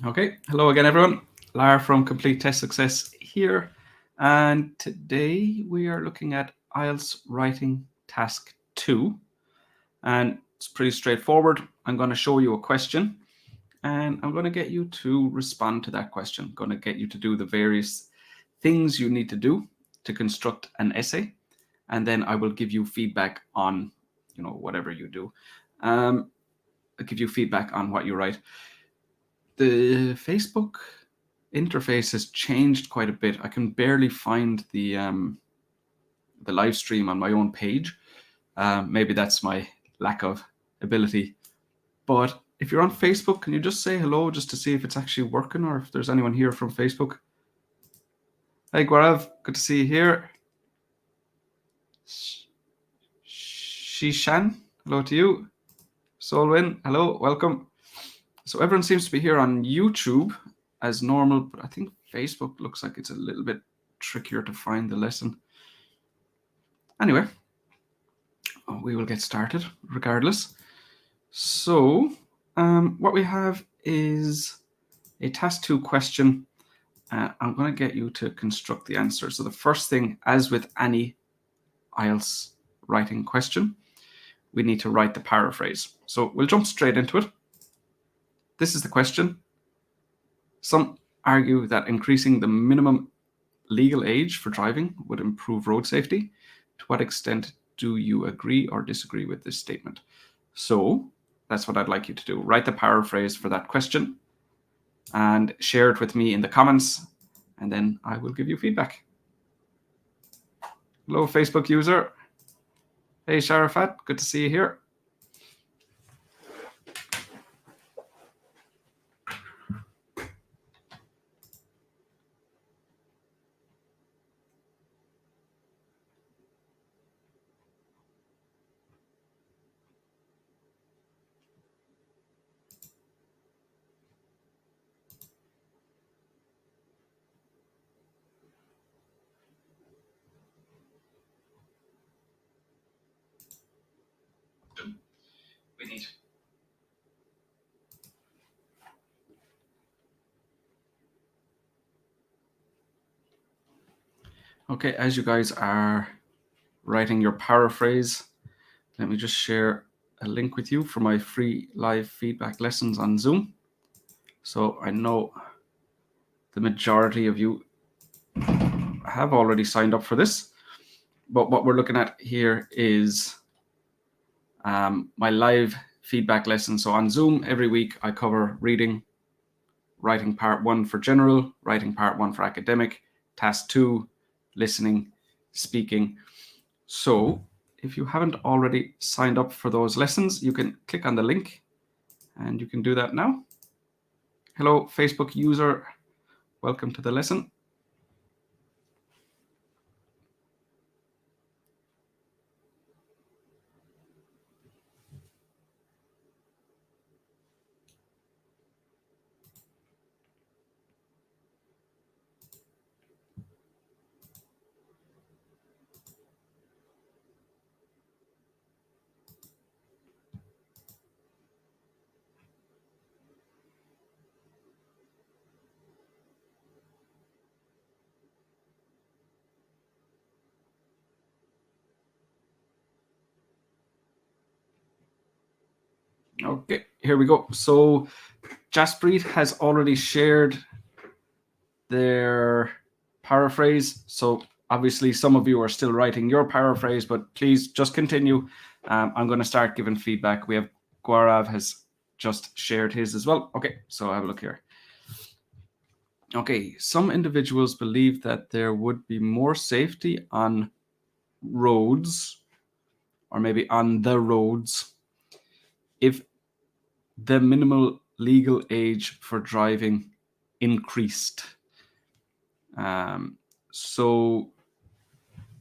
Okay, hello again, everyone. Lara from Complete Test Success here. And today we are looking at IELTS Writing Task 2. And it's pretty straightforward. I'm going to show you a question and I'm going to get you to respond to that question. I'm going to get you to do the various things you need to do to construct an essay. And then I will give you feedback on, whatever you do. I'll give you feedback on what you write. The Facebook interface has changed quite a bit. I can barely find the live stream on my own page. Maybe that's my lack of ability. But if you're on Facebook, can you just say hello just to see if it's actually working or if there's anyone here from Facebook? Hey, Gaurav, good to see you here. Shishan, hello to you. Solwyn, hello, welcome. So everyone seems to be here on YouTube as normal, but I think Facebook looks like it's a little bit trickier to find the lesson. Anyway, we will get started regardless. So what we have is a task 2 question. I'm going to get you to construct the answer. So the first thing, as with any IELTS writing question, we need to write the paraphrase. So we'll jump straight into it. This is the question. Some argue that increasing the minimum legal age for driving would improve road safety. To what extent do you agree or disagree with this statement? So that's what I'd like you to do. Write the paraphrase for that question and share it with me in the comments, and then I will give you feedback. Hello, Facebook user. Hey, Sharafat, good to see you here. We need. Okay, as you guys are writing your paraphrase, let me just share a link with you for my free live feedback lessons on Zoom. So I know the majority of you have already signed up for this, but what we're looking at here is my live feedback lesson. So on Zoom, every week I cover reading, writing part 1 for general, writing part 1 for academic, task 2, listening, speaking. So if you haven't already signed up for those lessons, you can click on the link and you can do that now. Hello, Facebook user. Welcome to the lesson. Okay, here we go. So Jaspreet has already shared their paraphrase. So obviously some of you are still writing your paraphrase, but please just continue. I'm going to start giving feedback. We have Gaurav has just shared his as well. Okay, so have a look here. Okay, some individuals believe that there would be more safety on roads, or maybe on the roads, if the minimal legal age for driving increased. So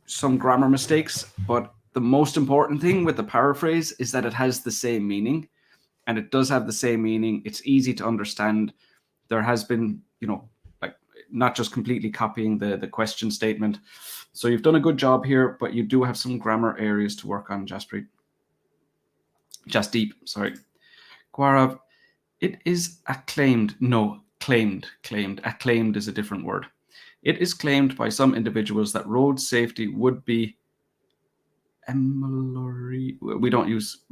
some grammar mistakes, but the most important thing with the paraphrase is that it has the same meaning, and it does have the same meaning. It's easy to understand. There has been, like not just completely copying the question statement. So you've done a good job here, but you do have some grammar areas to work on, Jaspreet. Jasdeep, sorry. Gaurav, it is acclaimed. No, claimed. Acclaimed is a different word. It is claimed by some individuals that road safety would be we don't use,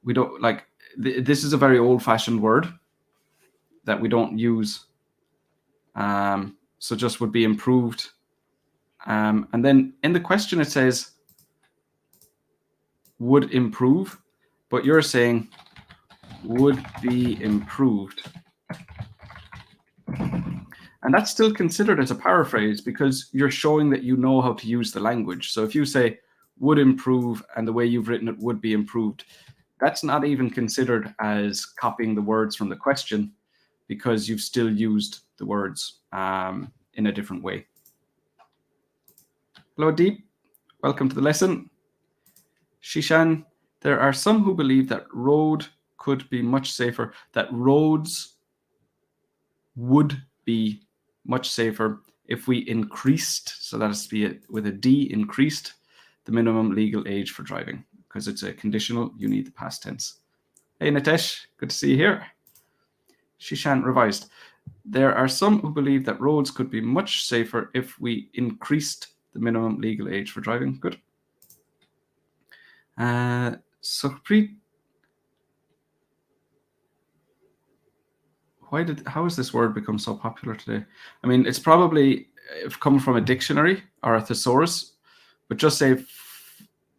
we don't like, this is a very old-fashioned word that we don't use. So just would be improved. And then in the question it says would improve, but you're saying would be improved. And that's still considered as a paraphrase because you're showing that you know how to use the language. So if you say would improve and the way you've written it would be improved, that's not even considered as copying the words from the question because you've still used the words in a different way. Hello, Deep. Welcome to the lesson. Shishan, there are some who believe that road could be much safer, that roads would be much safer if we increased, so that has to be with a D, increased the minimum legal age for driving, because it's a conditional, you need the past tense. Hey, Nitesh, good to see you here. Shishan revised. There are some who believe that roads could be much safer if we increased the minimum legal age for driving. Good. Sukhpreet, how has this word become so popular today? I mean, it's probably come from a dictionary or a thesaurus, but just say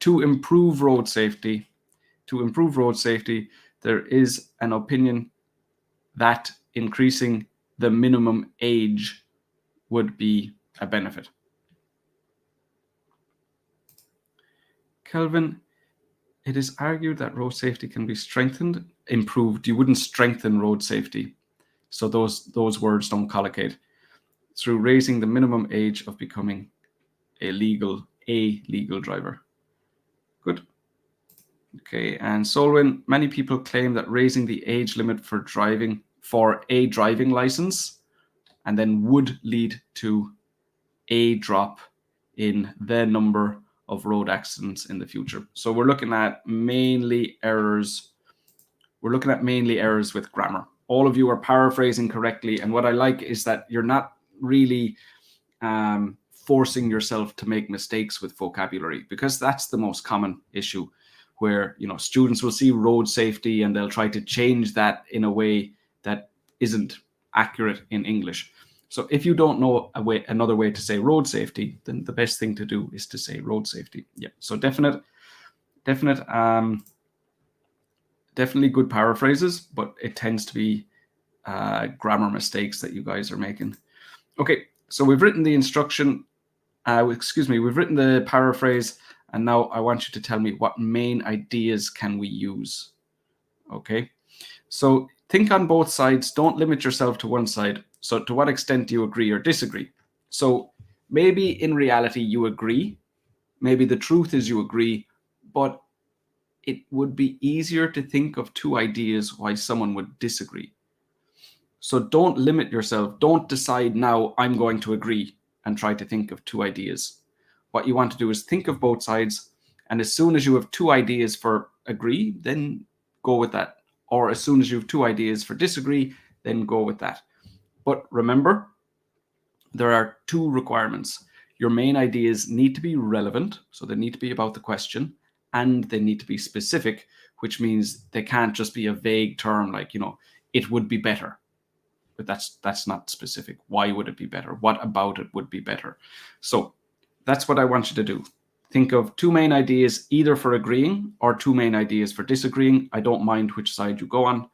to improve road safety, there is an opinion that increasing the minimum age would be a benefit. Kelvin, it is argued that road safety can be strengthened, improved. You wouldn't strengthen road safety. So those words don't collocate. Through raising the minimum age of becoming a legal driver. Good. Okay, and Solwyn, many people claim that raising the age limit for a driving license and then would lead to a drop in the number of road accidents in the future. So we're looking at mainly errors. We're looking at mainly errors with grammar. All of you are paraphrasing correctly. And what I like is that you're not really forcing yourself to make mistakes with vocabulary, because that's the most common issue where, you know, students will see road safety and they'll try to change that in a way that isn't accurate in English. So if you don't know another way to say road safety, then the best thing to do is to say road safety. Yeah. So definitely good paraphrases, but it tends to be grammar mistakes that you guys are making. Okay, so we've written the instruction. We've written the paraphrase, and now I want you to tell me what main ideas can we use. Okay, so think on both sides. Don't limit yourself to one side. So to what extent do you agree or disagree? So maybe in reality you agree. Maybe the truth is you agree, but it would be easier to think of two ideas why someone would disagree. So don't limit yourself. Don't decide now I'm going to agree and try to think of two ideas. What you want to do is think of both sides, and as soon as you have two ideas for agree, then go with that. Or as soon as you have two ideas for disagree, then go with that. But remember, there are two requirements. Your main ideas need to be relevant, so they need to be about the question, and they need to be specific, which means they can't just be a vague term like, you know, it would be better. But that's not specific. Why would it be better? What about it would be better? So that's what I want you to do. Think of two main ideas, either for agreeing or two main ideas for disagreeing. I don't mind which side you go on.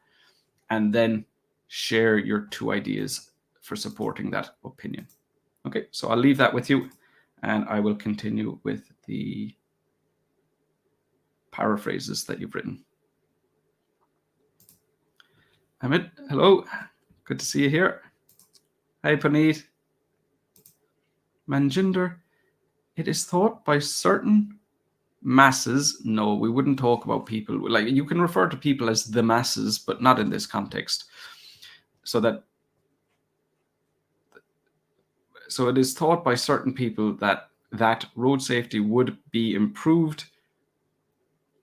And then share your two ideas for supporting that opinion. Okay, so I'll leave that with you, and I will continue with the paraphrases that you've written. Amit, hello. Good to see you here. Hi, Paneet. Manjinder, it is thought by certain masses. No, we wouldn't talk about people. Like, you can refer to people as the masses, but not in this context. So it is thought by certain people that road safety would be improved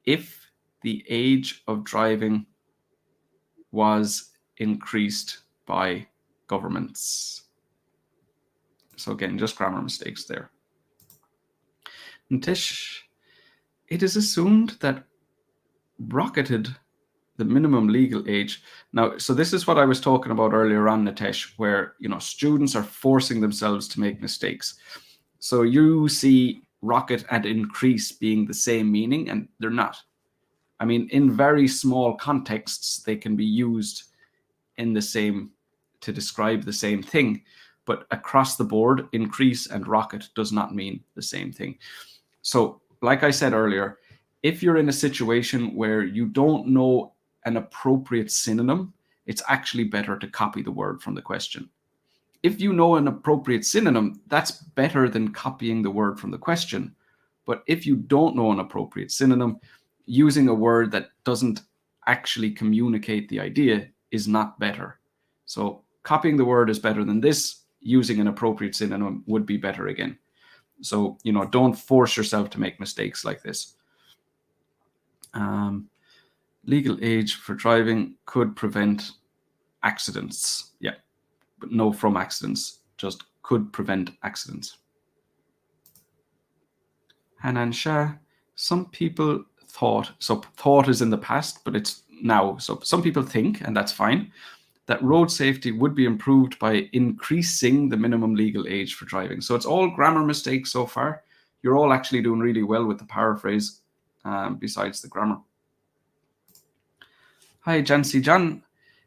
if the age of driving was increased by governments. So again, just grammar mistakes there. Ntish, it is assumed that rocketed the minimum legal age. Now, so this is what I was talking about earlier on, Nitesh, where, you know, students are forcing themselves to make mistakes. So you see rocket and increase being the same meaning, and they're not. I mean, in very small contexts, they can be used in the same, to describe the same thing, but across the board, increase and rocket does not mean the same thing. So, like I said earlier, if you're in a situation where you don't know an appropriate synonym, it's actually better to copy the word from the question. If you know an appropriate synonym, that's better than copying the word from the question. But if you don't know an appropriate synonym, using a word that doesn't actually communicate the idea is not better. So copying the word is better than this. Using an appropriate synonym would be better again. So, you know, don't force yourself to make mistakes like this. Legal age for driving could prevent accidents. Yeah, but no from accidents, just could prevent accidents. Hanan Shah, some people thought, so thought is in the past, but it's now. So some people think, and that's fine, that road safety would be improved by increasing the minimum legal age for driving. So it's all grammar mistakes so far. You're all actually doing really well with the paraphrase, besides the grammar. Hi, Jansi Jan.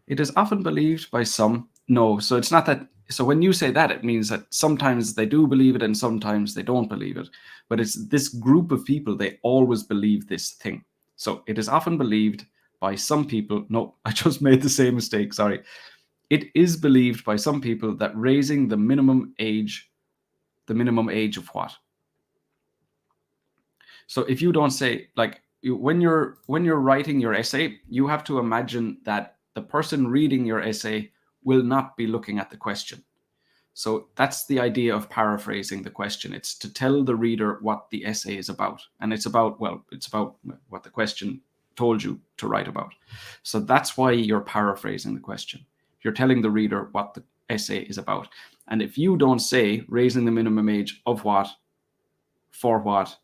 It is often believed by some. No, so it's not that. So when you say that, it means that sometimes they do believe it and sometimes they don't believe it. But it's this group of people, they always believe this thing. So it is often believed by some people. No, I just made the same mistake. Sorry. It is believed by some people that raising the minimum age of what? So if you don't say, like, when you're writing your essay, you have to imagine that the person reading your essay will not be looking at the question. So that's the idea of paraphrasing the question. It's to tell the reader what the essay is about. And it's about what the question told you to write about. So that's why you're paraphrasing the question. You're telling the reader what the essay is about. And if you don't say raising the minimum age of what, for what,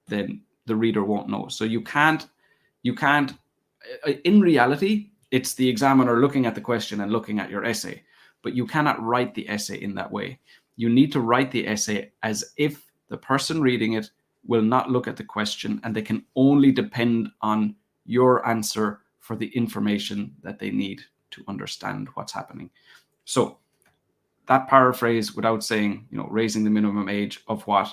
then the reader won't know. So you can't, in reality, it's the examiner looking at the question and looking at your essay, but you cannot write the essay in that way. You need to write the essay as if the person reading it will not look at the question and they can only depend on your answer for the information that they need to understand what's happening. So that paraphrase without saying, you know, raising the minimum age of what,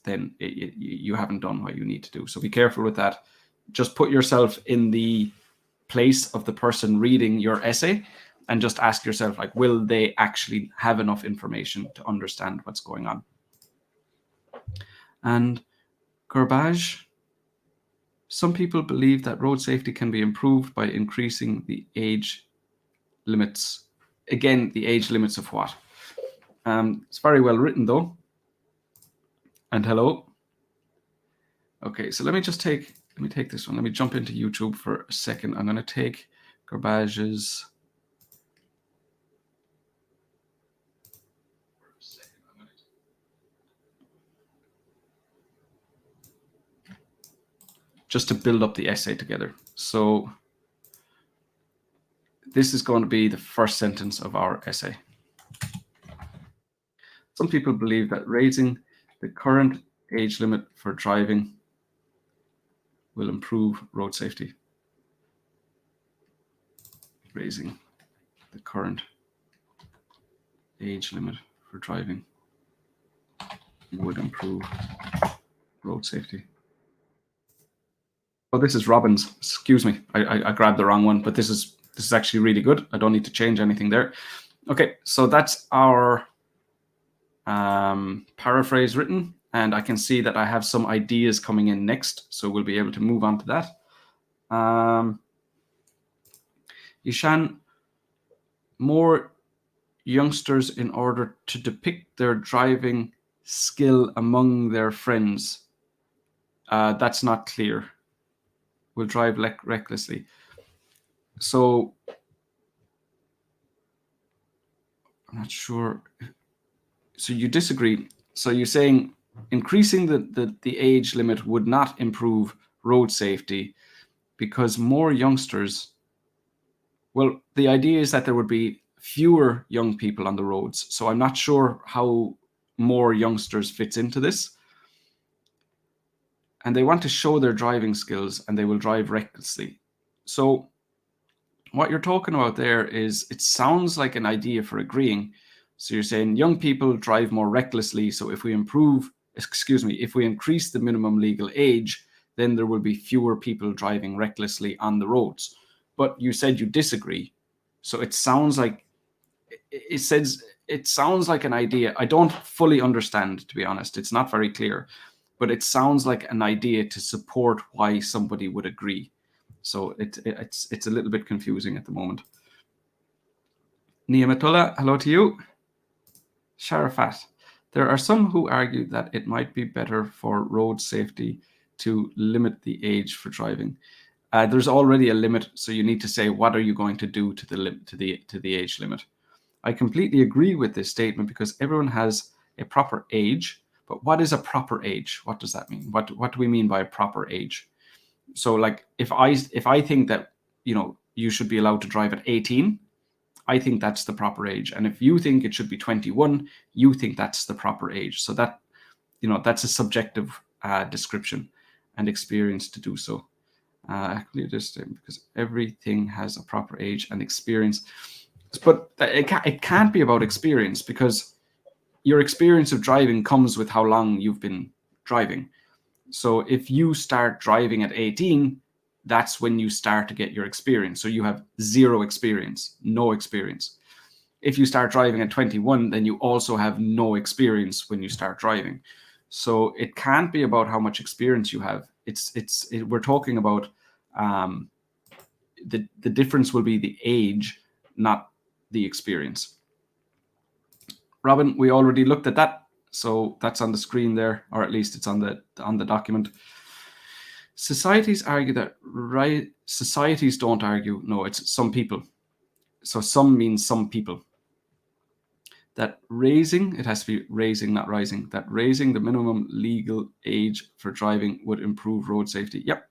then you haven't done what you need to do. So be careful with that. Just put yourself in the place of the person reading your essay and just ask yourself, like, will they actually have enough information to understand what's going on? And Garbage, some people believe that road safety can be improved by increasing the age limits. Again, the age limits of what? It's very well written though. And hello. Okay, so let me take this one. Let me jump into YouTube for a second. I'm going to take Garbage's. Just to build up the essay together. So this is going to be the first sentence of our essay. Some people believe that raising the current age limit for driving will improve road safety. Raising the current age limit for driving would improve road safety. Oh, this is Robbins. Excuse me, I grabbed the wrong one, but this is actually really good. I don't need to change anything there. Okay, so that's our paraphrase written, and I can see that I have some ideas coming in next, so we'll be able to move on to that. Ishan, more youngsters in order to depict their driving skill among their friends. That's not clear. Will drive recklessly. So not sure. So you disagree. So you're saying increasing the age limit would not improve road safety because more youngsters. Well, the idea is that there would be fewer young people on the roads. So I'm not sure how more youngsters fits into this. And they want to show their driving skills and they will drive recklessly. So what you're talking about there is, it sounds like an idea for agreeing. So you're saying young people drive more recklessly. So if we increase the minimum legal age, then there will be fewer people driving recklessly on the roads. But you said you disagree. So it sounds like an idea. I don't fully understand, to be honest. It's not very clear, but it sounds like an idea to support why somebody would agree. So it's a little bit confusing at the moment. Niamatullah, hello to you. Sharafat, there are some who argue that it might be better for road safety to limit the age for driving. There's already a limit, so you need to say, what are you going to do to the age limit? I completely agree with this statement because everyone has a proper age. But what is a proper age? What does that mean? What do we mean by a proper age? So like if I think that, you should be allowed to drive at 18, I think that's the proper age. And if you think it should be 21, you think that's the proper age. So that, that's a subjective description and experience to do so. Because everything has a proper age and experience. But it can't be about experience, because your experience of driving comes with how long you've been driving. So if you start driving at 18, that's when you start to get your experience. So you have zero experience, no experience. If you start driving at 21, then you also have no experience when you start driving. So it can't be about how much experience you have. We're talking about the difference will be the age, not the experience. Robin, we already looked at that. So that's on the screen there, or at least it's on the document. Societies argue that societies don't argue. No, it's some people. So some means some people. That raising, it has to be raising, not rising. That raising the minimum legal age for driving would improve road safety. Yep.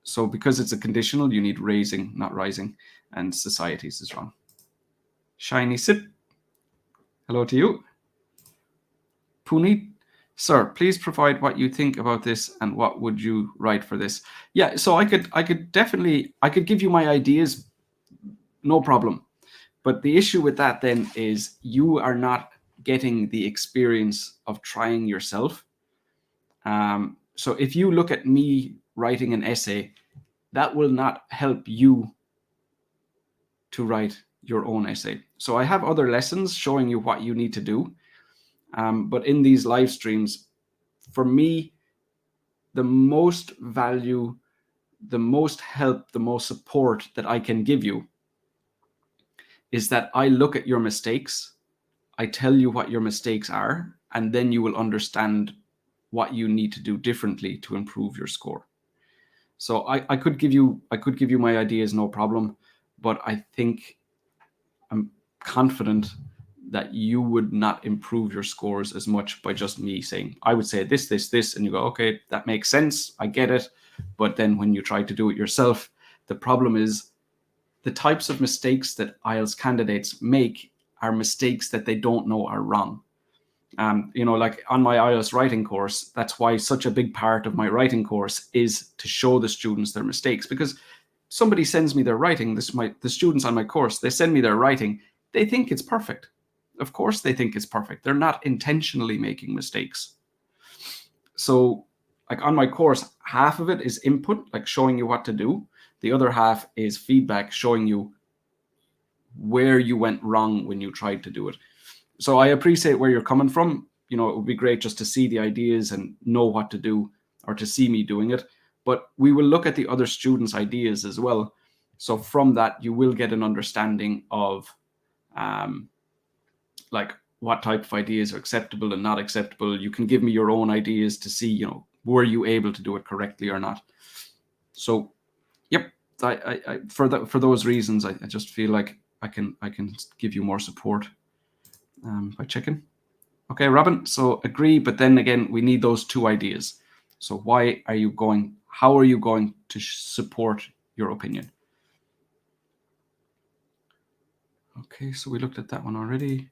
So because it's a conditional, you need raising, not rising. And societies is wrong. Shiny Sip, hello to you. Puneet, sir, please provide what you think about this and what would you write for this? Yeah, so I could give you my ideas, no problem. But the issue with that then is you are not getting the experience of trying yourself. So if you look at me writing an essay, that will not help you to write your own essay. So I have other lessons showing you what you need to do. But in these live streams, for me, the most value, the most help, the most support that I can give you is that I look at your mistakes, I tell you what your mistakes are, and then you will understand what you need to do differently to improve your score. So I could give you my ideas, no problem, but I think I'm confident that you would not improve your scores as much by just me saying, I would say this, and you go, okay, that makes sense, I get it. But then when you try to do it yourself, the problem is the types of mistakes that IELTS candidates make are mistakes that they don't know are wrong. Like on my IELTS writing course, that's why such a big part of my writing course is to show the students their mistakes, because somebody sends me their writing, the students on my course, they send me their writing, they think it's perfect. Of course they think it's perfect. They're not intentionally making mistakes. So like on my course, half of it is input, like showing you what to do. The other half is feedback, showing you where you went wrong when you tried to do it. So I appreciate where you're coming from. It would be great just to see the ideas and know what to do, or to see me doing it. But we will look at the other students' ideas as well. So from that, you will get an understanding of like what type of ideas are acceptable and not acceptable. You can give me your own ideas to see, were you able to do it correctly or not. So, yep, I for those reasons, I just feel like I can give you more support by checking. Okay, Robin, so agree, but then again, we need those two ideas. So how are you going to support your opinion? Okay, so we looked at that one already.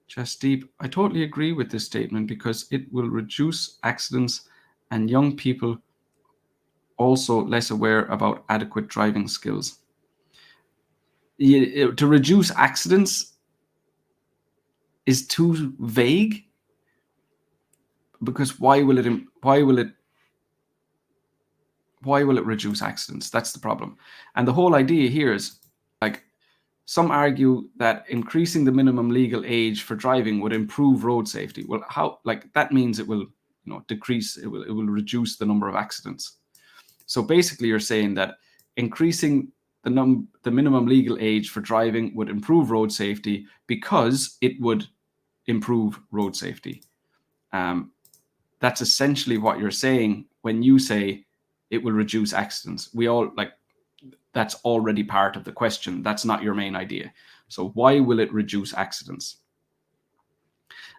Jasdeep, I totally agree with this statement because it will reduce accidents and young people also less aware about adequate driving skills. To reduce accidents is too vague, because why will it reduce accidents? That's the problem. And the whole idea here is, like, some argue that increasing the minimum legal age for driving would improve road safety. Well, how? Like, that means it will, decrease. It will reduce the number of accidents. So basically, you're saying that increasing the minimum legal age for driving would improve road safety because it would improve road safety. That's essentially what you're saying when you say it will reduce accidents. That's already part of the question. That's not your main idea. So why will it reduce accidents?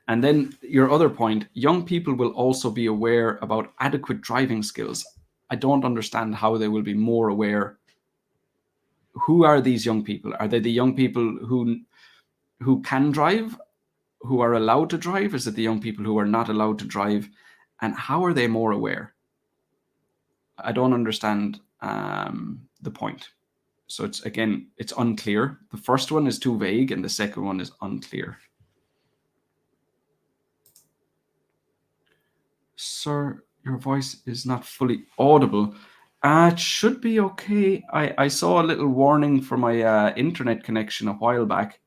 And then your other point, young people will also be aware about adequate driving skills. I don't understand how they will be more aware. Who are these young people? Are they the young people who can drive, who are allowed to drive? Is it the young people who are not allowed to drive? And how are they more aware? I don't understand the point. So it's unclear. The first one is too vague and the second one is unclear. Sir, your voice is not fully audible. It should be okay. I saw a little warning for my internet connection a while back,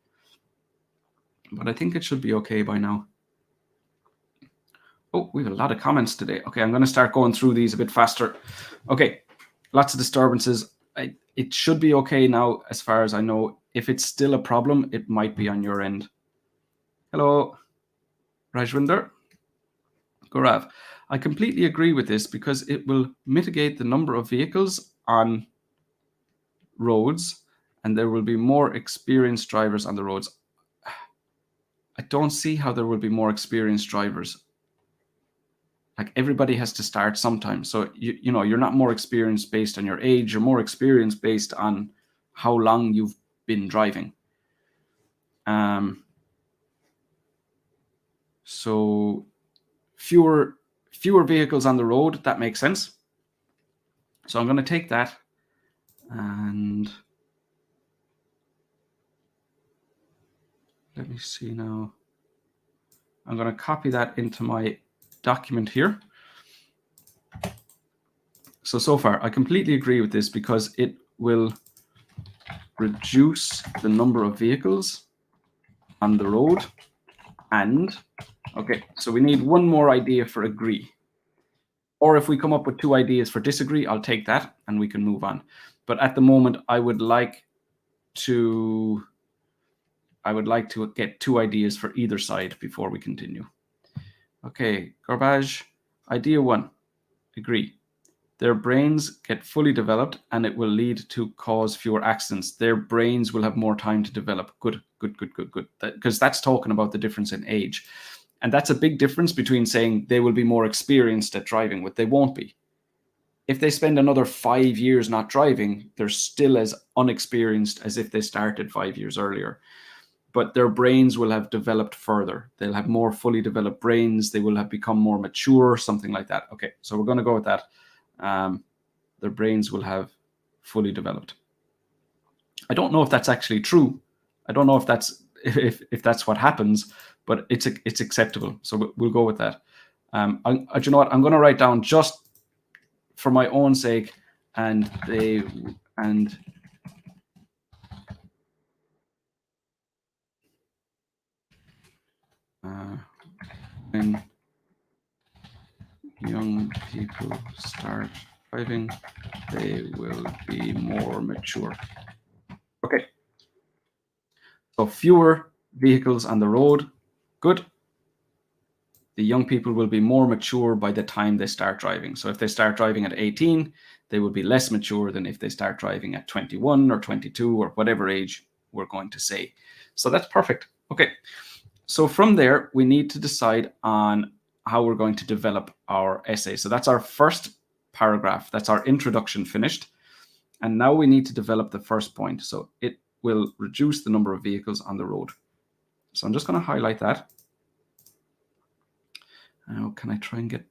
but I think it should be okay by now. Oh, we have a lot of comments today. Okay, I'm going to start going through these a bit faster. Okay, lots of disturbances. It should be okay now, as far as I know. If it's still a problem, it might be on your end. Hello, Rajwinder. Gaurav, I completely agree with this because it will mitigate the number of vehicles on roads and there will be more experienced drivers on the roads. I don't see how there will be more experienced drivers. Like, everybody has to start sometime. So you're not more experienced based on your age. You're more experienced based on how long you've been driving. So fewer vehicles on the road, that makes sense. So I'm going to take that and let me see now. I'm going to copy that into my document here. So far, I completely agree with this because it will reduce the number of vehicles on the road. And, okay, so we need one more idea for agree. Or if we come up with two ideas for disagree, I'll take that and we can move on. But at the moment, I would like to get two ideas for either side before we continue. Okay, Garbage, idea one, agree. Their brains get fully developed and it will lead to cause fewer accidents. Their brains will have more time to develop. Good. Because that's talking about the difference in age. And that's a big difference between saying they will be more experienced at driving, but they won't be. If they spend another 5 years not driving, they're still as unexperienced as if they started 5 years earlier. But their brains will have developed further. They'll have more fully developed brains. They will have become more mature, something like that. Okay, so we're going to go with that. Their brains will have fully developed. I don't know if that's actually true. I don't know if that's what happens, but it's acceptable. So we'll go with that. You know what? I'm going to write down, just for my own sake, and when young people start driving, they will be more mature. Okay. So fewer vehicles on the road. Good. The young people will be more mature by the time they start driving. So if they start driving at 18, they will be less mature than if they start driving at 21 or 22 or whatever age we're going to say. So that's perfect. Okay. So from there, we need to decide on how we're going to develop our essay. So that's our first paragraph. That's our introduction finished. And now we need to develop the first point. So it will reduce the number of vehicles on the road. So I'm just going to highlight that. Now, can I try and get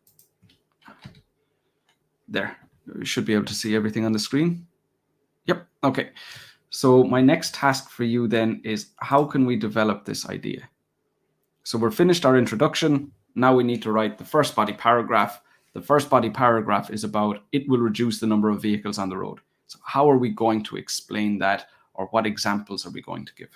there? You should be able to see everything on the screen. Yep. Okay. So my next task for you then is, how can we develop this idea? So we're finished our introduction. Now we need to write the first body paragraph. The first body paragraph is about it will reduce the number of vehicles on the road. So how are we going to explain that, or what examples are we going to give?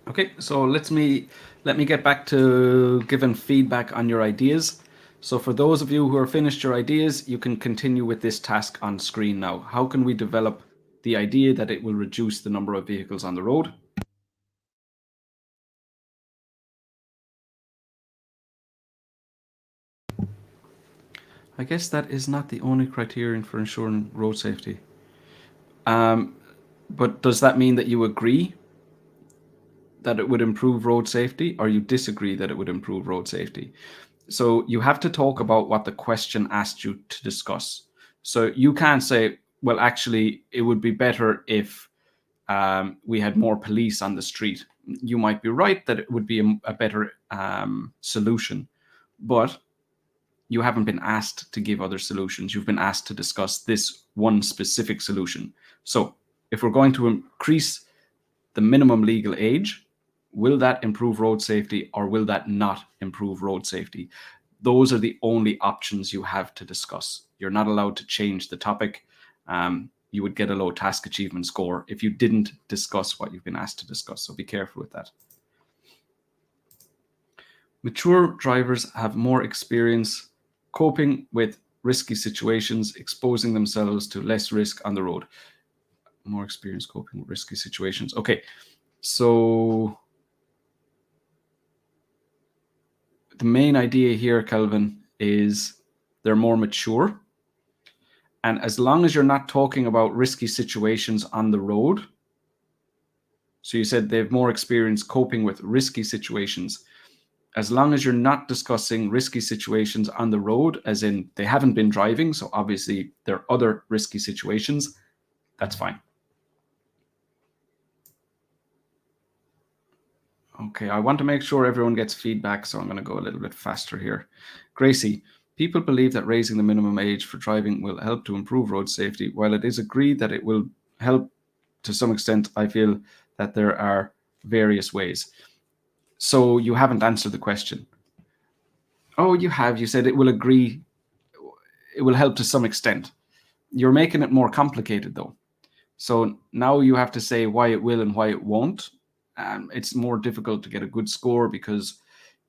Okay, so let me get back to giving feedback on your ideas. So for those of you who are finished your ideas, you can continue with this task on screen now. How can we develop the idea that it will reduce the number of vehicles on the road? I guess that is not the only criterion for ensuring road safety. But does that mean that you agree that it would improve road safety, or you disagree that it would improve road safety? So you have to talk about what the question asked you to discuss. So you can't say, well, actually, it would be better if we had more police on the street. You might be right that it would be a better solution, but you haven't been asked to give other solutions. You've been asked to discuss this one specific solution. So if we're going to increase the minimum legal age, will that improve road safety, or will that not improve road safety? Those are the only options you have to discuss. You're not allowed to change the topic. You would get a low task achievement score if you didn't discuss what you've been asked to discuss. So be careful with that. Mature drivers have more experience coping with risky situations, exposing themselves to less risk on the road. More experience coping with risky situations. Okay, so the main idea here, Kelvin, is they're more mature. And as long as you're not talking about risky situations on the road, so you said they have more experience coping with risky situations. As long as you're not discussing risky situations on the road, as in they haven't been driving, so obviously there are other risky situations, that's fine. Okay, I want to make sure everyone gets feedback, so I'm going to go a little bit faster here. Gracie, people believe that raising the minimum age for driving will help to improve road safety. While it is agreed that it will help to some extent, I feel that there are various ways. So you haven't answered the question. Oh, you have. You said it will agree. It will help to some extent. You're making it more complicated, though. So now you have to say why it will and why it won't. It's more difficult to get a good score because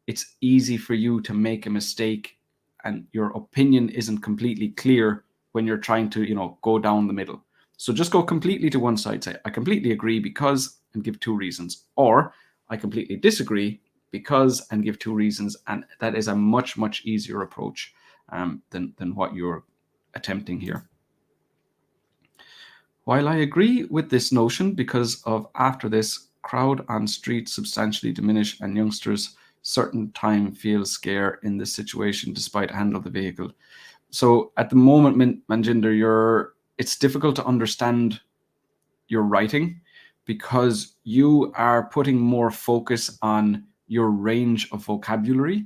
it's easy for you to make a mistake and your opinion isn't completely clear when you're trying to, go down the middle. So just go completely to one side. Say, I completely agree because, and give two reasons. Or I completely disagree because, and give two reasons. And that is a much, much easier approach than what you're attempting here. While I agree with this notion because of after this, crowd on street substantially diminish and youngsters certain time feel scare in this situation despite handle the vehicle. So at the moment, Manjinder, it's difficult to understand your writing because you are putting more focus on your range of vocabulary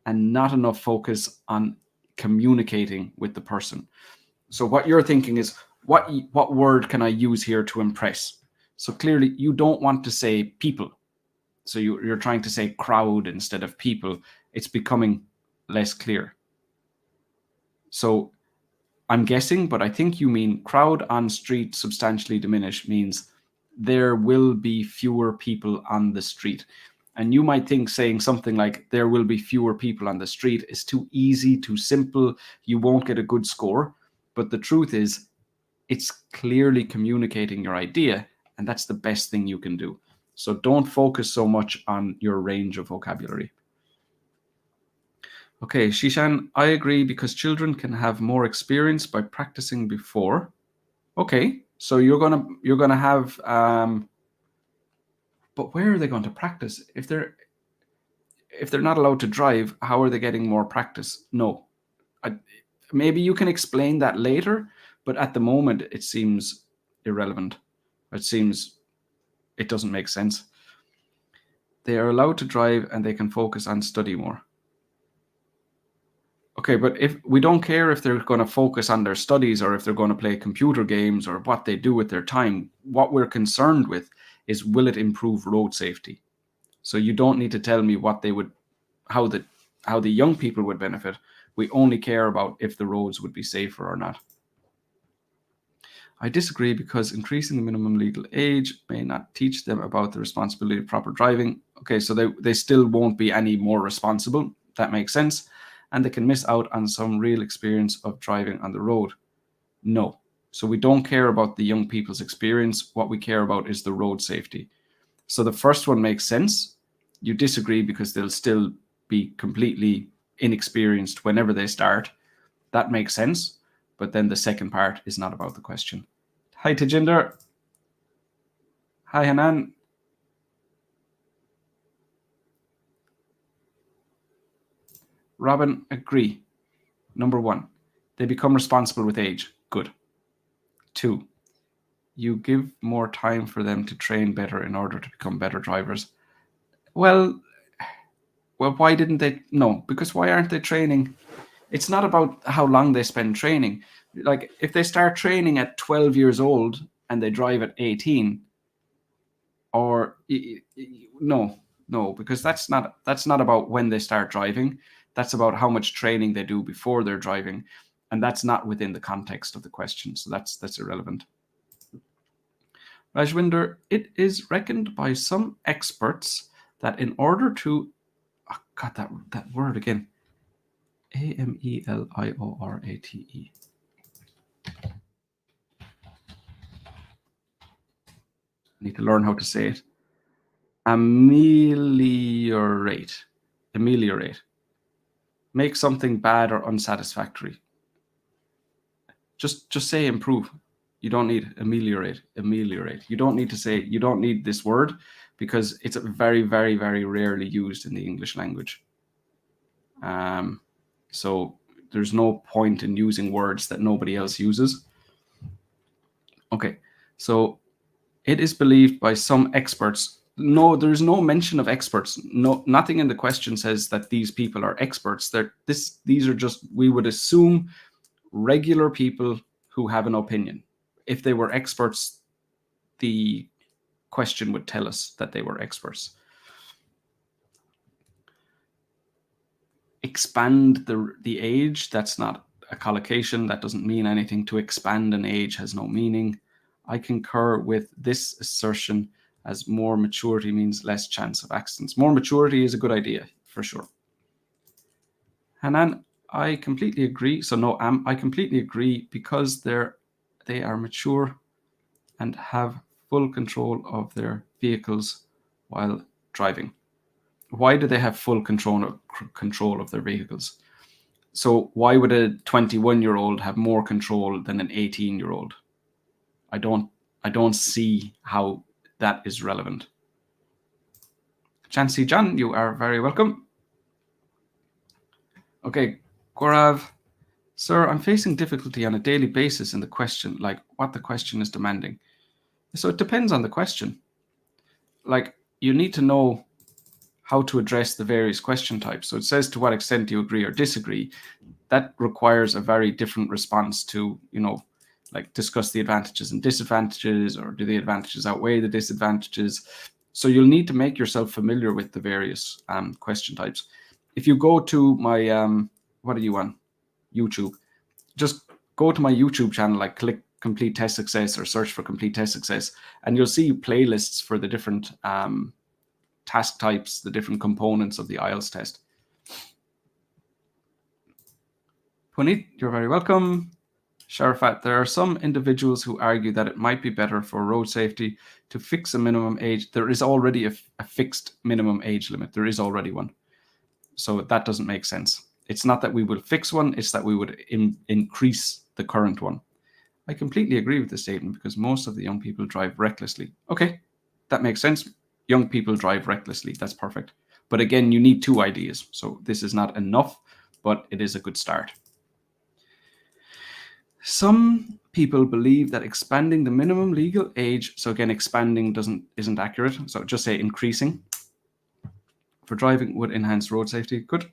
and not enough focus on communicating with the person. So what you're thinking is, what word can I use here to impress? So clearly you don't want to say people. So you're trying to say crowd instead of people. It's becoming less clear. So I'm guessing, but I think you mean crowd on street substantially diminish means there will be fewer people on the street. And you might think saying something like there will be fewer people on the street is too easy, too simple, you won't get a good score. But the truth is, it's clearly communicating your idea, and that's the best thing you can do. So don't focus so much on your range of vocabulary. Okay, Shishan, I agree because children can have more experience by practicing before. Okay, so you're gonna have but where are they going to practice if they're not allowed to drive? How are they getting more practice? No, maybe you can explain that later, but at the moment it seems irrelevant. It seems it doesn't make sense. They are allowed to drive and they can focus on study more. Okay, but if we don't care if they're going to focus on their studies or if they're going to play computer games or what they do with their time, what we're concerned with is, will it improve road safety? So you don't need to tell me what they would, how the young people would benefit. We only care about if the roads would be safer or not. I disagree because increasing the minimum legal age may not teach them about the responsibility of proper driving. Okay, so they still won't be any more responsible. That makes sense. And they can miss out on some real experience of driving on the road. No. So we don't care about the young people's experience. What we care about is the road safety. So the first one makes sense. You disagree because they'll still be completely inexperienced whenever they start. That makes sense. But then the second part is not about the question. Hi, Tajinder. Hi, Hanan. Robin, agree. Number 1, they become responsible with age. Good. 2, you give more time for them to train better in order to become better drivers. Well, why didn't they? No, because why aren't they training? It's not about how long they spend training. Like if they start training at 12 years old and they drive at 18, or no, because that's not about when they start driving. That's about how much training they do before they're driving, and that's not within the context of the question. So that's irrelevant. Rajwinder, it is reckoned by some experts that in order to, oh God, that word again, AMELIORATE. I need to learn how to say it. Ameliorate. Make something bad or unsatisfactory. Just say improve. You don't need ameliorate. You don't need to say, you don't need this word because it's very, very, very rarely used in the English language. So there's no point in using words that nobody else uses. Okay, so it is believed by some experts. No, there's no mention of experts. No, nothing in the question says that these people are experts. These are just, we would assume, regular people who have an opinion. If they were experts, the question would tell us that they were experts. Expand the age, that's not a collocation. That doesn't mean anything. To expand an age has no meaning. I concur with this assertion, as more maturity means less chance of accidents. More maturity is a good idea, for sure. Hanan, I completely agree. So no, I completely agree because they are mature and have full control of their vehicles while driving. Why do they have full control of their vehicles? So why would a 21-year-old have more control than an 18-year-old? I don't see how that is relevant. Chancy Jan, you are very welcome. Okay, Gaurav, sir, I'm facing difficulty on a daily basis in the question, like what the question is demanding. So it depends on the question. Like you need to know how to address the various question types. So it says to what extent do you agree or disagree. That requires a very different response to, like discuss the advantages and disadvantages, or do the advantages outweigh the disadvantages? So you'll need to make yourself familiar with the various question types. If you go to my, what are you on? YouTube. Just go to my YouTube channel, like click complete test success or search for complete test success, and you'll see playlists for the different task types, the different components of the IELTS test. Puneet, you're very welcome. Sharafat, there are some individuals who argue that it might be better for road safety to fix a minimum age. There is already a fixed minimum age limit. There is already one. So that doesn't make sense. It's not that we will fix one, it's that we would increase the current one. I completely agree with this statement because most of the young people drive recklessly. Okay, that makes sense. Young people drive recklessly. That's perfect. But again, you need 2 ideas. So this is not enough, but it is a good start. Some people believe that expanding the minimum legal age, so again, expanding isn't accurate, so just say increasing, for driving would enhance road safety. Good.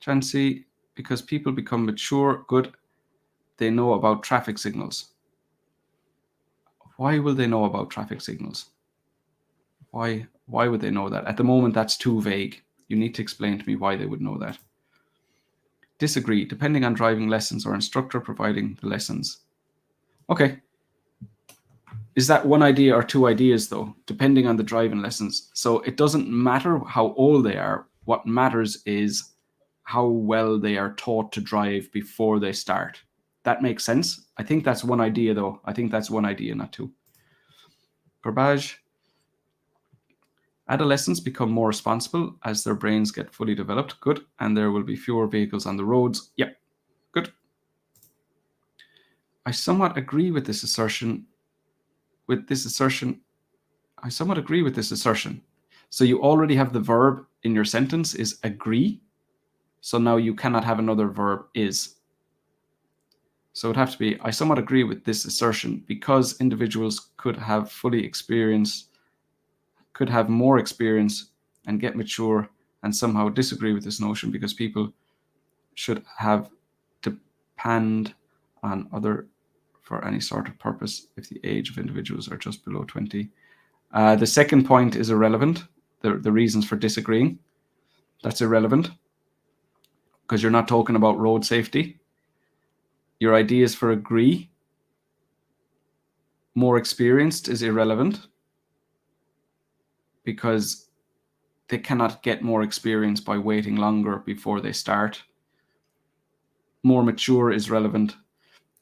Chansey, because people become mature, good, they know about traffic signals. Why will they know about traffic signals? Why would they know that? At the moment, that's too vague. You need to explain to me why they would know that. Disagree, depending on driving lessons or instructor providing the lessons. Okay. Is that 1 idea or 2 ideas though, depending on the driving lessons? So it doesn't matter how old they are. What matters is how well they are taught to drive before they start. That makes sense. I think that's 1 idea though. I think that's 1 idea, not 2. Garbage. Adolescents become more responsible as their brains get fully developed. Good. And there will be fewer vehicles on the roads. Yep. Good. I somewhat agree with this assertion. I somewhat agree with this assertion. So you already have the verb in your sentence is agree. So now you cannot have another verb is. So it'd have to be, I somewhat agree with this assertion because individuals could have more experience and get mature, and somehow disagree with this notion because people should have depend on other for any sort of purpose if the age of individuals are just below 20. The second point is irrelevant. The reasons for disagreeing, that's irrelevant because you're not talking about road safety. Your ideas for agree, more experienced, is irrelevant because they cannot get more experience by waiting longer before they start. More mature is relevant.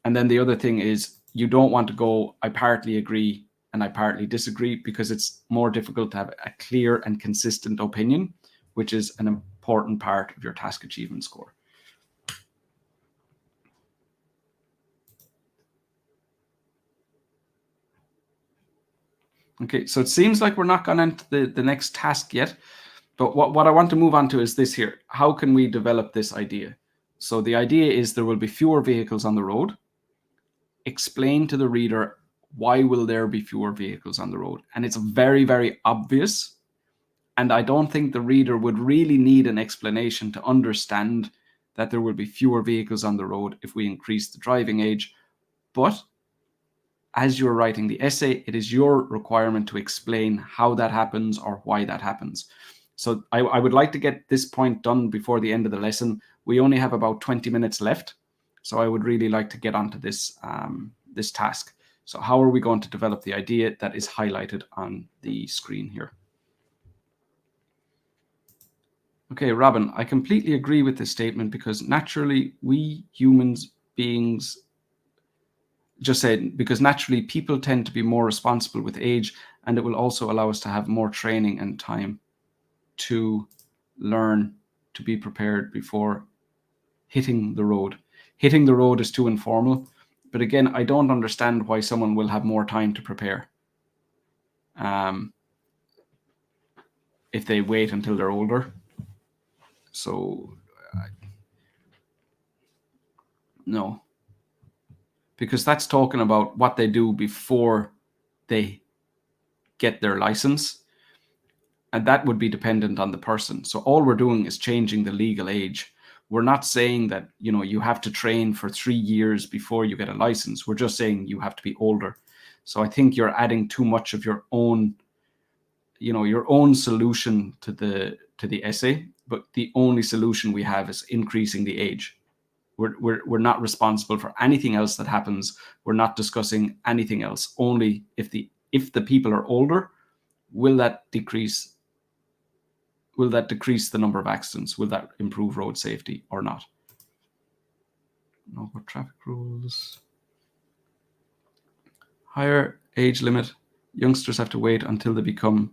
And then the other thing is you don't want to go, I partly agree and I partly disagree, because it's more difficult to have a clear and consistent opinion, which is an important part of your task achievement score. Okay, so it seems like we're not gone into the next task yet, but what I want to move on to is this here. How can we develop this idea? So the idea is there will be fewer vehicles on the road. Explain to the reader why will there be fewer vehicles on the road? And it's very, very obvious. And I don't think the reader would really need an explanation to understand that there will be fewer vehicles on the road if we increase the driving age. But as you're writing the essay, it is your requirement to explain how that happens or why that happens. So I would like to get this point done before the end of the lesson. We only have about 20 minutes left. So I would really like to get onto this, this task. So how are we going to develop the idea that is highlighted on the screen here? Okay, Robin, I completely agree with this statement because naturally we humans beings, just said, because naturally people tend to be more responsible with age, and it will also allow us to have more training and time to learn to be prepared before hitting the road. Hitting the road is too informal, but again, I don't understand why someone will have more time to prepare if they wait until they're older. So no, because that's talking about what they do before they get their license, and that would be dependent on the person. So all we're doing is changing the legal age. We're not saying that, you know, you have to train for 3 years before you get a license. We're just saying you have to be older. So I think you're adding too much of your own, you know, your own solution to the essay, but the only solution we have is increasing the age. We're not responsible for anything else that happens. We're not discussing anything else. Only if the people are older, will that decrease the number of accidents? Will that improve road safety or not? No more traffic rules. Higher age limit. Youngsters have to wait until they become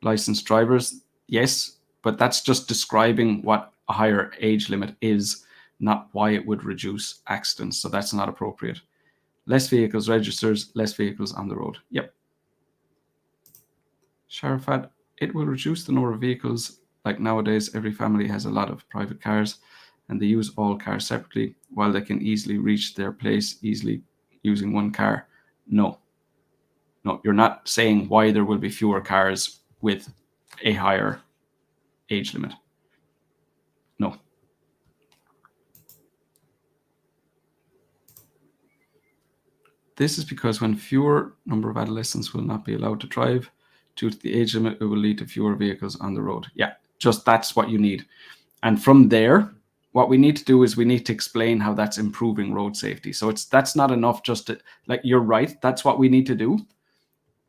licensed drivers. Yes, but that's just describing what a higher age limit is, not why it would reduce accidents. So that's not appropriate. Less vehicles registers, less vehicles on the road. Yep. Sharafat, it will reduce the number of vehicles. Like nowadays, every family has a lot of private cars and they use all cars separately while they can easily reach their place easily using one car. No, you're not saying why there will be fewer cars with a higher age limit. No. This is because when fewer number of adolescents will not be allowed to drive due to the age limit, it will lead to fewer vehicles on the road. Yeah, just that's what you need. And from there, what we need to do is we need to explain how that's improving road safety. So that's not enough just to, like, you're right, that's what we need to do.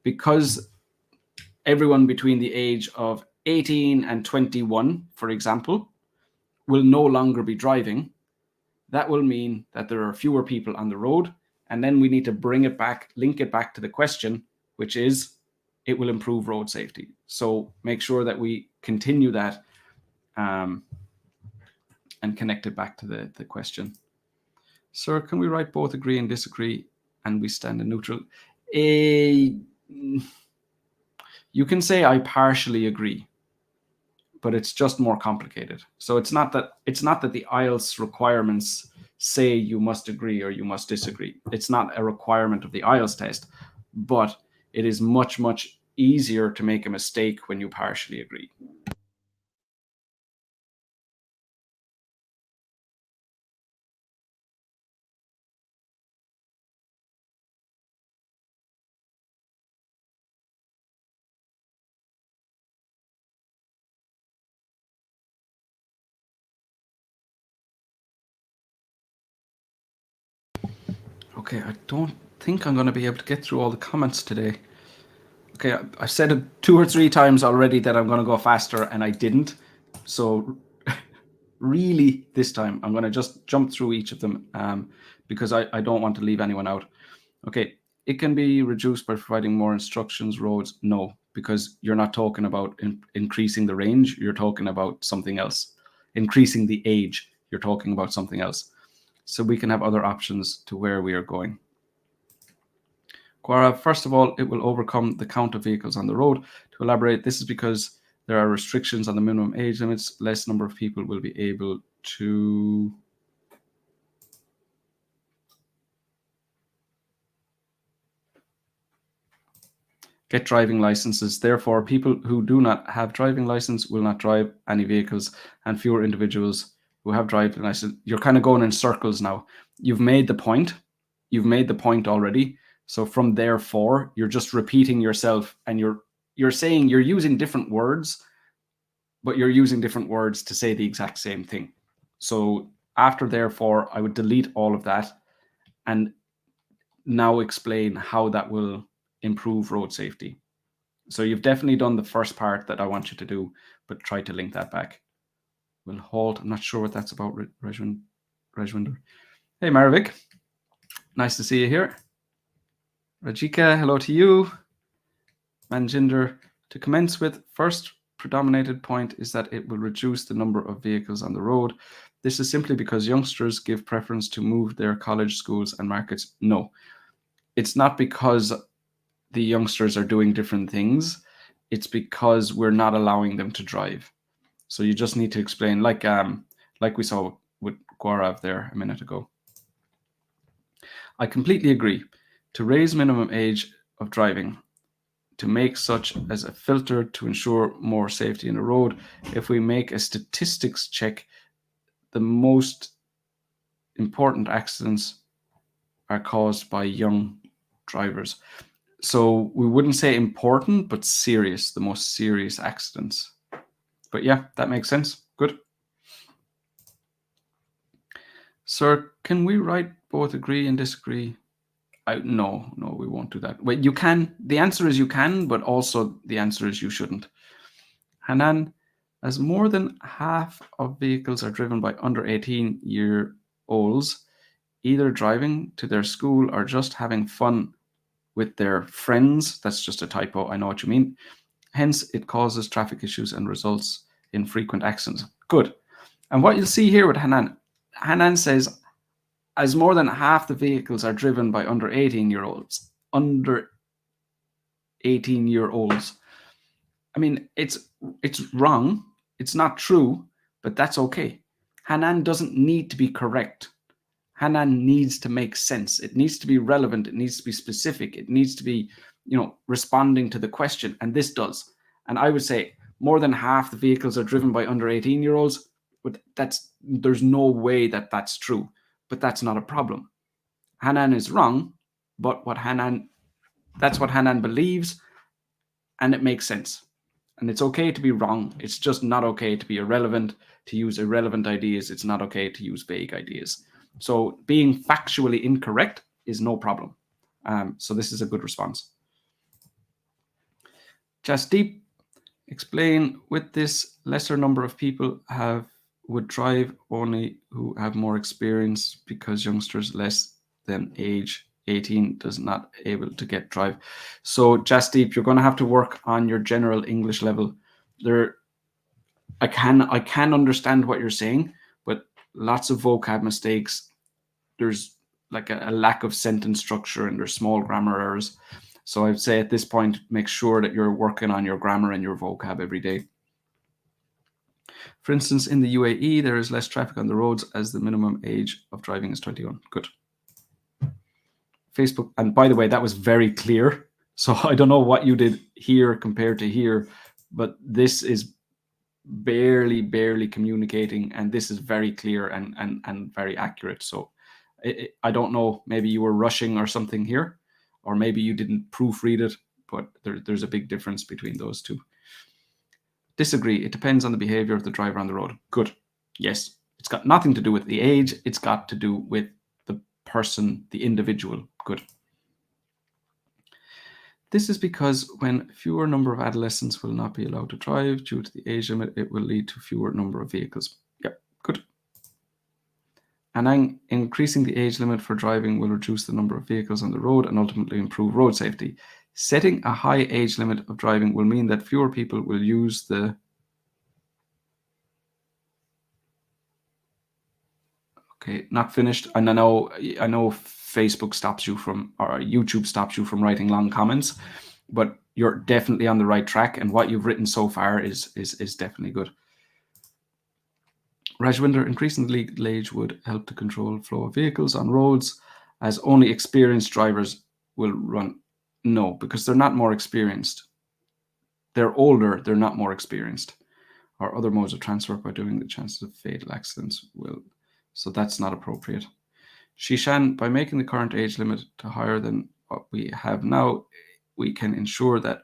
Because everyone between the age of 18 and 21, for example, will no longer be driving. That will mean that there are fewer people on the road. And then we need to bring it back, link it back to the question, which is, it will improve road safety. So make sure that we continue that and connect it back to the question. Sir, can we write both agree and disagree and we stand in neutral? You can say I partially agree, but it's just more complicated. So it's not that the IELTS requirements say you must agree or you must disagree. It's not a requirement of the IELTS test, but it is much, much easier to make a mistake when you partially agree. Okay, I don't think I'm going to be able to get through all the comments today. Okay, I've said it 2 or 3 times already that I'm going to go faster, and I didn't. So really, this time, I'm going to just jump through each of them because I don't want to leave anyone out. Okay, it can be reduced by providing more instructions, roads. No, because you're not talking about increasing the range. You're talking about something else. Increasing the age, you're talking about something else. So we can have other options to where we are going. Quara, first of all, it will overcome the count of vehicles on the road. To elaborate, this is because there are restrictions on the minimum age limits. Less number of people will be able to get driving licenses. Therefore, people who do not have driving license will not drive any vehicles, and fewer individuals who have driving license. You're kind of going in circles now. You've made the point. You've made the point already. So from therefore, you're just repeating yourself, and you're saying you're using different words, but you're using different words to say the exact same thing. So after therefore, I would delete all of that and now explain how that will improve road safety. So you've definitely done the first part that I want you to do, but try to link that back. We'll hold. I'm not sure what that's about, Rajwinder. Hey, Maravik. Nice to see you here. Rajika, hello to you. Manjinder, to commence with, first predominated point is that it will reduce the number of vehicles on the road. This is simply because youngsters give preference to move their college, schools, and markets. No, it's not because the youngsters are doing different things. It's because we're not allowing them to drive. So you just need to explain, like we saw with Gaurav there a minute ago. I completely agree. To raise minimum age of driving, to make such as a filter to ensure more safety in the road. If we make a statistics check, the most important accidents are caused by young drivers. So we wouldn't say important, but serious, the most serious accidents. But yeah, that makes sense. Good. Sir, can we write both agree and disagree? No, we won't do that. Wait, you can. The answer is you can, but also the answer is you shouldn't. Hanan, as more than half of vehicles are driven by under 18-year-olds, either driving to their school or just having fun with their friends. That's just a typo. I know what you mean. Hence, it causes traffic issues and results in frequent accidents. Good. And what you'll see here with Hanan says, as more than half the vehicles are driven by under 18-year-olds. Under 18-year-olds. I mean, it's wrong. It's not true, but that's okay. Hanan doesn't need to be correct. Hanan needs to make sense. It needs to be relevant. It needs to be specific. It needs to be, responding to the question. And this does. And I would say more than half the vehicles are driven by under 18-year-olds. But there's no way that that's true. But that's not a problem. Hanan is wrong, but that's what Hanan believes, and it makes sense. And it's okay to be wrong. It's just not okay to be irrelevant, to use irrelevant ideas. It's not okay to use vague ideas. So being factually incorrect is no problem. So this is a good response. Jasdeep, explain, with this lesser number of people would drive only who have more experience, because youngsters less than age 18 does not able to get drive. So Jasdeep, you're going to have to work on your general English level. I can understand what you're saying, but lots of vocab mistakes. There's like a lack of sentence structure, and there's small grammar errors. So I'd say at this point, make sure that you're working on your grammar and your vocab every day. For instance, in the UAE, there is less traffic on the roads as the minimum age of driving is 21. Good. Facebook, and by the way, that was very clear. So I don't know what you did here compared to here, but this is barely communicating, and this is very clear and very accurate. So I don't know, maybe you were rushing or something here, or maybe you didn't proofread it, but there's a big difference between those two. Disagree, it depends on the behavior of the driver on the road. Good. Yes, it's got nothing to do with the age. It's got to do with the person, the individual. Good. This is because when fewer number of adolescents will not be allowed to drive due to the age limit, it will lead to fewer number of vehicles. Yep, good. And increasing the age limit for driving will reduce the number of vehicles on the road and ultimately improve road safety. Setting a high age limit of driving will mean that fewer people will use the... Okay, not finished. And I know Facebook stops you from, or YouTube stops you from writing long comments, but you're definitely on the right track, and what you've written so far is definitely good. Rajwinder, increasing the legal age would help to control flow of vehicles on roads, as only experienced drivers will run. No, because they're not more experienced. They're older, they're not more experienced. Or other modes of transport by doing, the chances of fatal accidents will... So that's not appropriate. Shishan, by making the current age limit to higher than what we have now, we can ensure that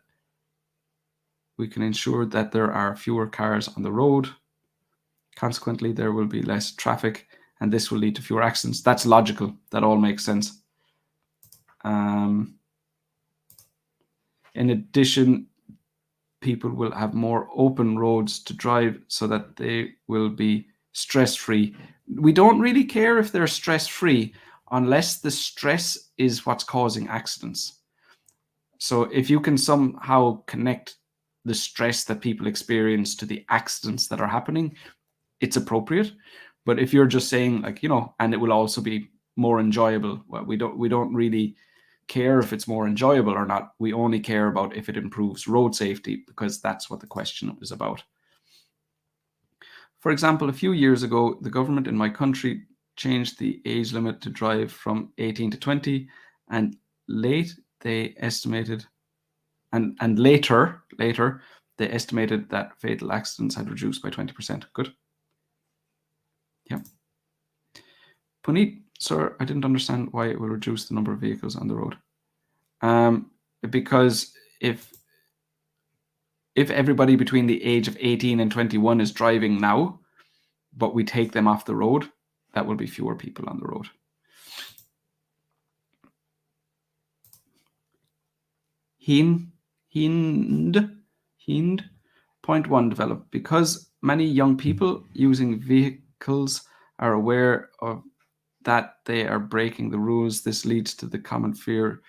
there are fewer cars on the road. Consequently, there will be less traffic, and this will lead to fewer accidents. That's logical. That all makes sense. In addition, people will have more open roads to drive so that they will be stress-free. We don't really care if they're stress-free unless the stress is what's causing accidents. So if you can somehow connect the stress that people experience to the accidents that are happening, it's appropriate. But if you're just saying, like, and it will also be more enjoyable, well, we don't really care if it's more enjoyable or not. We only care about if it improves road safety, because that's what the question is about. For example, a few years ago, the government in my country changed the age limit to drive from 18 to 20, and later they estimated that fatal accidents had reduced by 20%. Good. Yeah. Puneet, sir, I didn't understand why it will reduce the number of vehicles on the road. Because if everybody between the age of 18 and 21 is driving now, but we take them off the road, that will be fewer people on the road. Hind. Point 1 developed. Because many young people using vehicles are aware of that they are breaking the rules, this leads to the common fear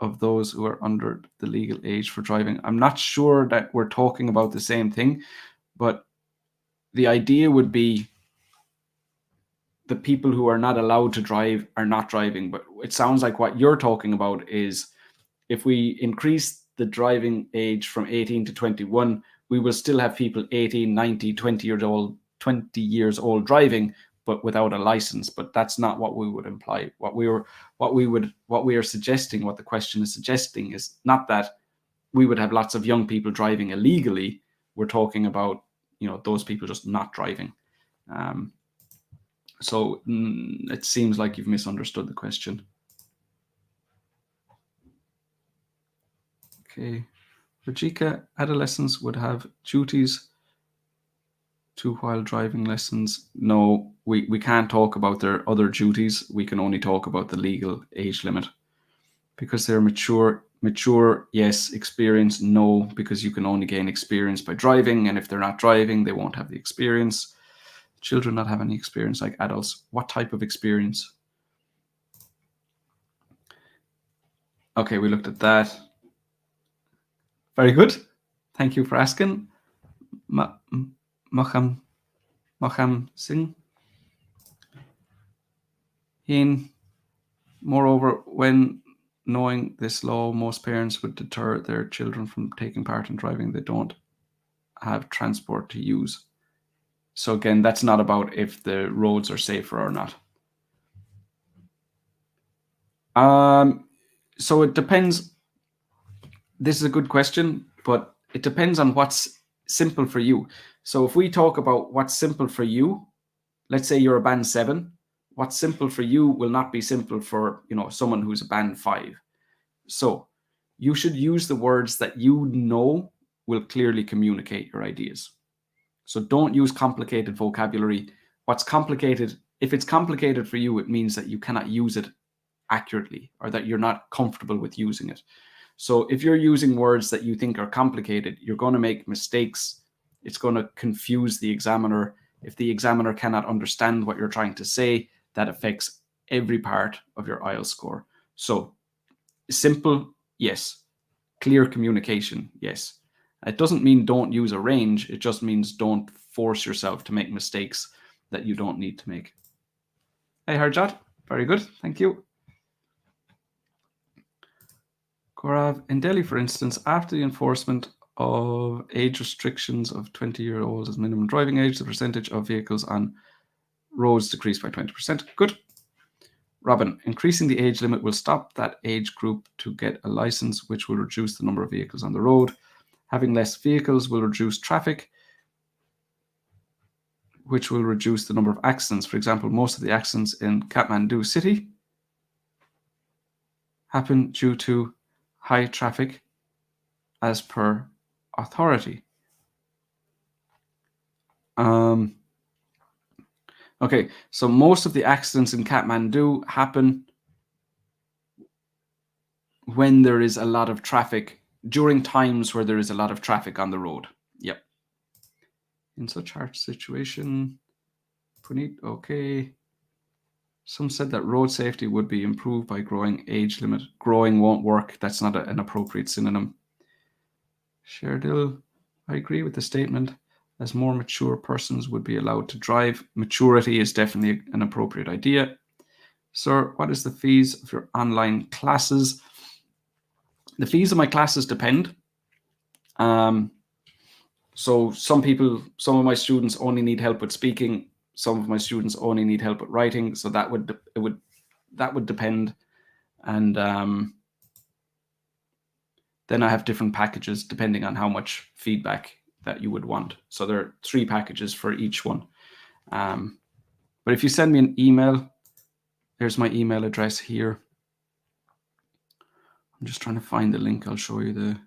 of those who are under the legal age for driving. I'm not sure that we're talking about the same thing, but the idea would be the people who are not allowed to drive are not driving. But it sounds like what you're talking about is if we increase the driving age from 18 to 21, we will still have people 18, 19, 20 years old driving, but without a license. But that's not what we would imply. What we are suggesting, what the question is suggesting, is not that we would have lots of young people driving illegally. We're talking about, those people just not driving. So it seems like you've misunderstood the question. Okay. Rajika, adolescents would have duties to while driving lessons. No, we can't talk about their other duties. We can only talk about the legal age limit. Because they're mature, yes. Experience, no, because you can only gain experience by driving, and if they're not driving, they won't have the experience. Children not have any experience like adults. What type of experience? Okay, we looked at that. Very good. Thank you for asking. Maham Singh. Moreover, when knowing this law, most parents would deter their children from taking part in driving. They don't have transport to use. So again, that's not about if the roads are safer or not. So it depends. This is a good question, but it depends on what's simple for you. So if we talk about what's simple for you, let's say you're a band 7, what's simple for you will not be simple for, someone who's a band 5. So you should use the words that will clearly communicate your ideas. So don't use complicated vocabulary. What's complicated, if it's complicated for you, it means that you cannot use it accurately or that you're not comfortable with using it. So if you're using words that you think are complicated, you're going to make mistakes. It's going to confuse the examiner. If the examiner cannot understand what you're trying to say, that affects every part of your IELTS score. So simple, yes. Clear communication, yes. It doesn't mean don't use a range. It just means don't force yourself to make mistakes that you don't need to make. Hey, Harjat. Very good. Thank you. Gaurav, in Delhi, for instance, after the enforcement of age restrictions of 20-year-olds as minimum driving age, the percentage of vehicles on roads decreased by 20%. Good. Robin, increasing the age limit will stop that age group to get a license, which will reduce the number of vehicles on the road. Having less vehicles will reduce traffic, which will reduce the number of accidents. For example, most of the accidents in Kathmandu city happen due to high traffic as per authority. Okay, so most of the accidents in Kathmandu happen when there is a lot of traffic, during times where there is a lot of traffic on the road. Yep. In such harsh situation, Puneet, okay. Some said that road safety would be improved by growing age limit. Growing won't work. That's not an appropriate synonym. Sherdil, I agree with the statement, as more mature persons would be allowed to drive. Maturity is definitely an appropriate idea. Sir, what is the fees of your online classes? The fees of my classes depend. So some of my students only need help with speaking. Some of my students only need help with writing. So that would depend. And then I have different packages depending on how much feedback that you would want. So there are 3 packages for each one. But if you send me an email, there's my email address here. I'm just trying to find the link. I'll show you the...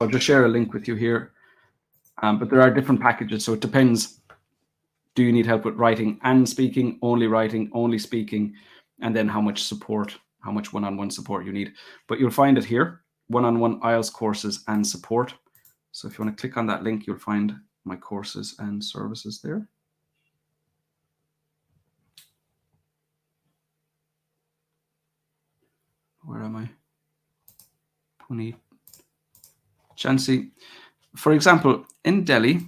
I'll just share a link with you here. But there are different packages, so it depends. Do you need help with writing and speaking, only speaking, and then how much support, how much one-on-one support you need. But you'll find it here, one-on-one IELTS courses and support. So if you want to click on that link, you'll find my courses and services there. Where am I? Puni Chancy. For example, in Delhi,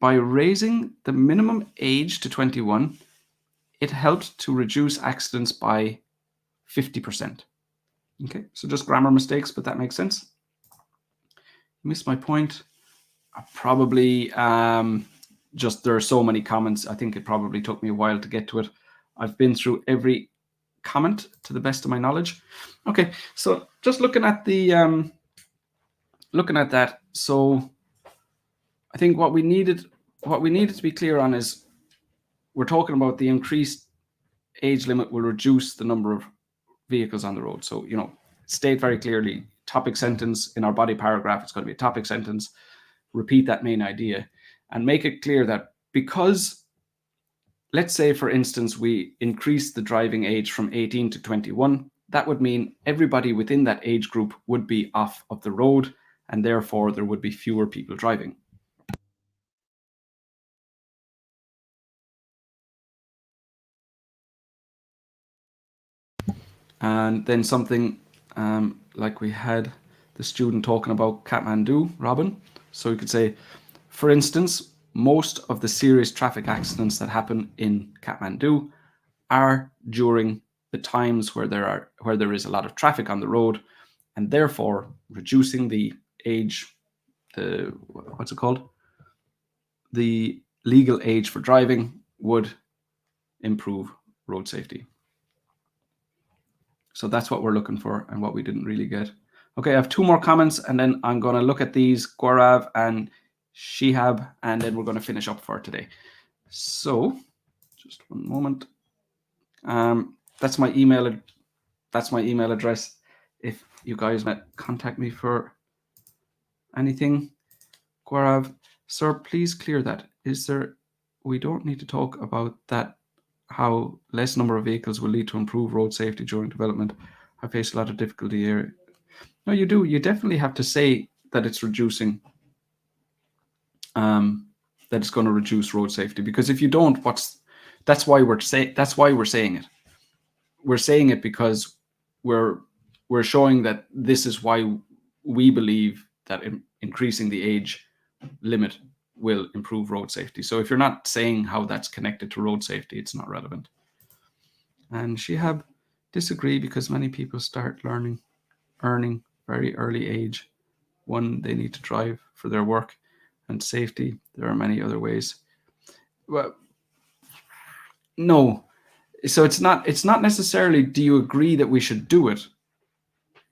by raising the minimum age to 21, it helped to reduce accidents by 50%. Okay, so just grammar mistakes, but that makes sense. Missed my point. Probably just there are so many comments. I think it probably took me a while to get to it. I've been through every comment to the best of my knowledge. Okay, so just looking at the looking at that. So I think what we needed to be clear on is we're talking about the increased age limit will reduce the number of vehicles on the road. So, you know, state very clearly, topic sentence in our body paragraph, it's going to be a topic sentence, repeat that main idea and make it clear that because, let's say, for instance, we increase the driving age from 18 to 21, that would mean everybody within that age group would be off of the road and therefore there would be fewer people driving. And then something like we had the student talking about Kathmandu, Robin. So you could say, for instance, most of the serious traffic accidents that happen in Kathmandu are during the times where there is a lot of traffic on the road, and therefore reducing the age, what's it called? The legal age for driving would improve road safety. So that's what we're looking for and what we didn't really get. Okay, I have two more comments and then I'm going to look at these, Gaurav and Shihab, and then we're going to finish up for today. So just one moment. That's my email address. If you guys might contact me for anything. Gaurav, sir, please clear that. We don't need to talk about that, how less number of vehicles will lead to improved road safety during development. I face a lot of difficulty here. No, you do. You definitely have to say that it's reducing, that it's going to reduce road safety. Because if you don't, that's why we're saying it. We're saying it because we're showing that this is why we believe that increasing the age limit will improve road safety. So if you're not saying how that's connected to road safety, it's not relevant. And Shihab, disagree because many people start earning very early age. One, they need to drive for their work and safety. There are many other ways. Well, no. So it's not necessarily, do you agree that we should do it?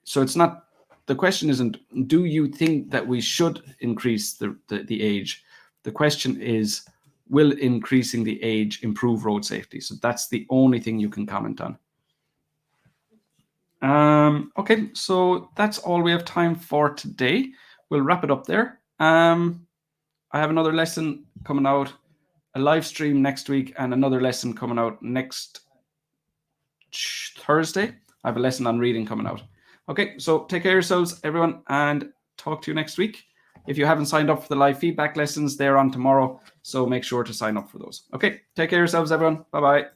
So it's not, the question isn't, do you think that we should increase the age? The question is, will increasing the age improve road safety? So that's the only thing you can comment on. Okay, so that's all we have time for today. We'll wrap it up there. I have another lesson coming out, a live stream next week, and another lesson coming out next Thursday. I have a lesson on reading coming out. Okay, so take care of yourselves, everyone, and talk to you next week. If you haven't signed up for the live feedback lessons, they're on tomorrow, so make sure to sign up for those. Okay, take care of yourselves, everyone. Bye-bye.